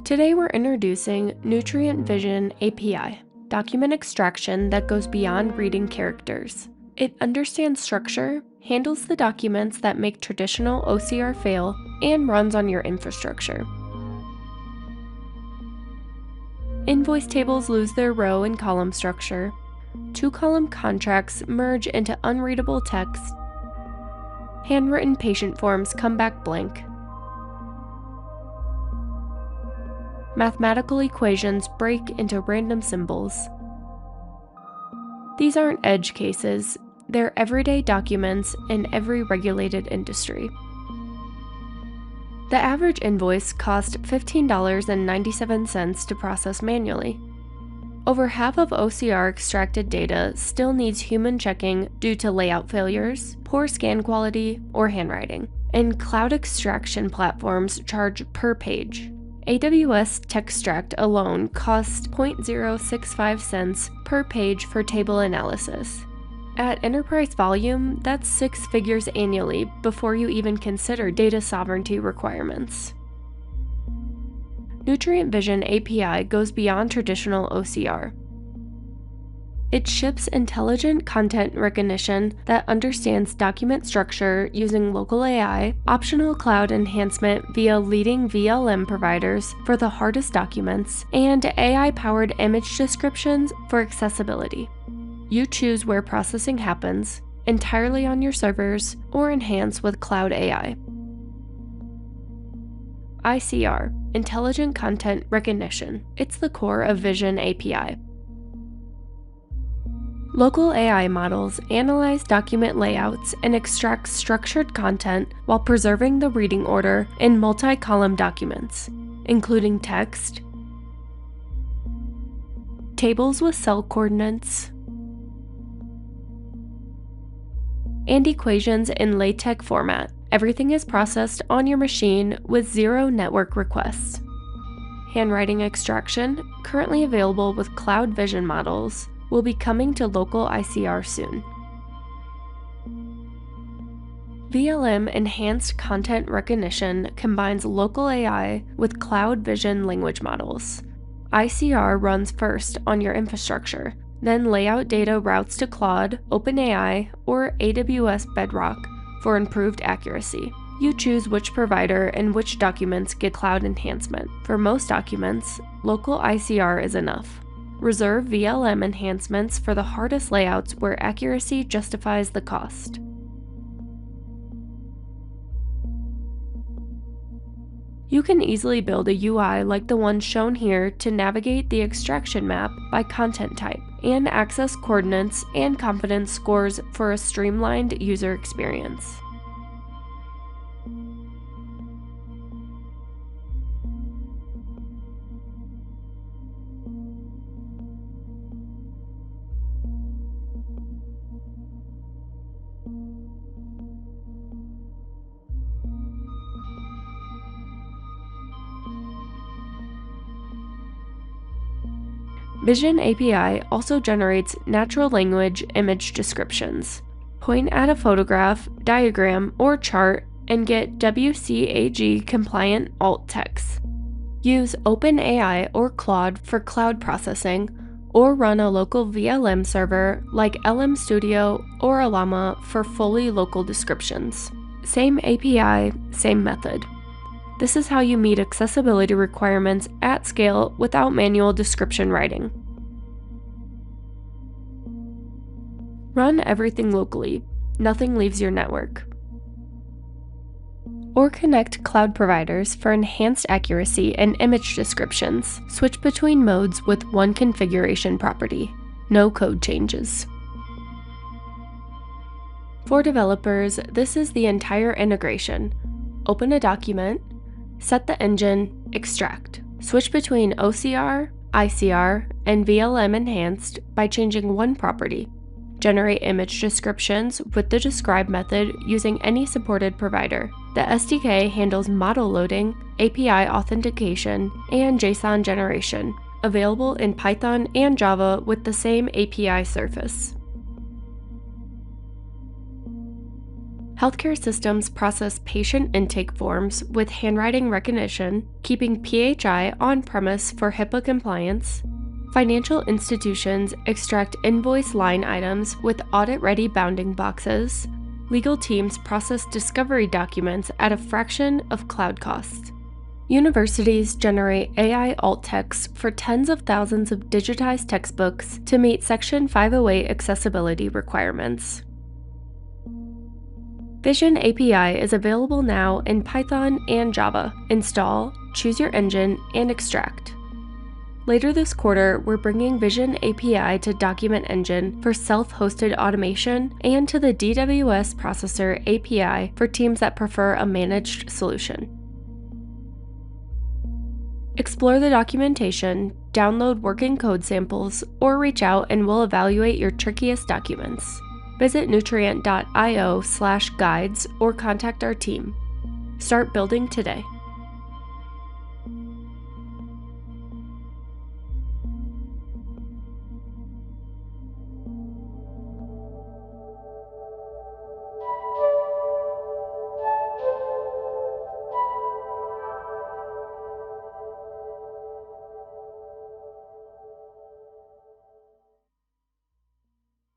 Today we're introducing Nutrient Vision API, document extraction that goes beyond reading characters. It understands structure, handles the documents that make traditional OCR fail, and runs on your infrastructure. Invoice tables lose their row and column structure. Two-column contracts merge into unreadable text. Handwritten patient forms come back blank. Mathematical equations break into random symbols. These aren't edge cases, they're everyday documents in every regulated industry. The average invoice cost $15.97 to process manually. Over half of OCR extracted data still needs human checking due to layout failures, poor scan quality, or handwriting. And cloud extraction platforms charge per page. AWS Textract alone costs 0.065 cents per page for table analysis. At enterprise volume, that's 6 figures annually before you even consider data sovereignty requirements. Nutrient Vision API goes beyond traditional OCR. It ships intelligent content recognition that understands document structure using local AI, optional cloud enhancement via leading VLM providers for the hardest documents, and AI-powered image descriptions for accessibility. You choose where processing happens, entirely on your servers, or enhance with cloud AI. ICR, Intelligent Content Recognition. It's the core of Vision API. Local AI models analyze document layouts and extract structured content while preserving the reading order in multi-column documents, including text, tables with cell coordinates, and equations in LaTeX format. Everything is processed on your machine with 0 network requests. Handwriting extraction, currently available with Cloud Vision models, will be coming to local ICR soon. VLM Enhanced Content Recognition combines local AI with Cloud Vision language models. ICR runs first on your infrastructure, then layout data routes to Claude, OpenAI, or AWS Bedrock for improved accuracy. You choose which provider and which documents get cloud enhancement. For most documents, local ICR is enough. Reserve VLM enhancements for the hardest layouts where accuracy justifies the cost. You can easily build a UI like the one shown here to navigate the extraction map by content type and access coordinates and confidence scores for a streamlined user experience. Vision API also generates natural language image descriptions. Point at a photograph, diagram, or chart and get WCAG compliant alt text. Use OpenAI or Claude for cloud processing, or run a local VLM server like LM Studio or Llama for fully local descriptions. Same API, same method. This is how you meet accessibility requirements at scale without manual description writing. Run everything locally. Nothing leaves your network. Or connect cloud providers for enhanced accuracy and image descriptions. Switch between modes with one configuration property. No code changes. For developers, this is the entire integration. Open a document, set the engine, extract. Switch between OCR, ICR, and VLM enhanced by changing one property. Generate image descriptions with the describe method using any supported provider. The SDK handles model loading, API authentication, and JSON generation, available in Python and Java with the same API surface. Healthcare systems process patient intake forms with handwriting recognition, keeping PHI on-premise for HIPAA compliance. Financial institutions extract invoice line items with audit-ready bounding boxes. Legal teams process discovery documents at a fraction of cloud costs. Universities generate AI alt text for tens of thousands of digitized textbooks to meet Section 508 accessibility requirements. Vision API is available now in Python and Java. Install, choose your engine, and extract. Later this quarter, we're bringing Vision API to Document Engine for self-hosted automation and to the DWS Processor API for teams that prefer a managed solution. Explore the documentation, download working code samples, or reach out and we'll evaluate your trickiest documents. Visit nutrient.io/guides or contact our team. Start building today.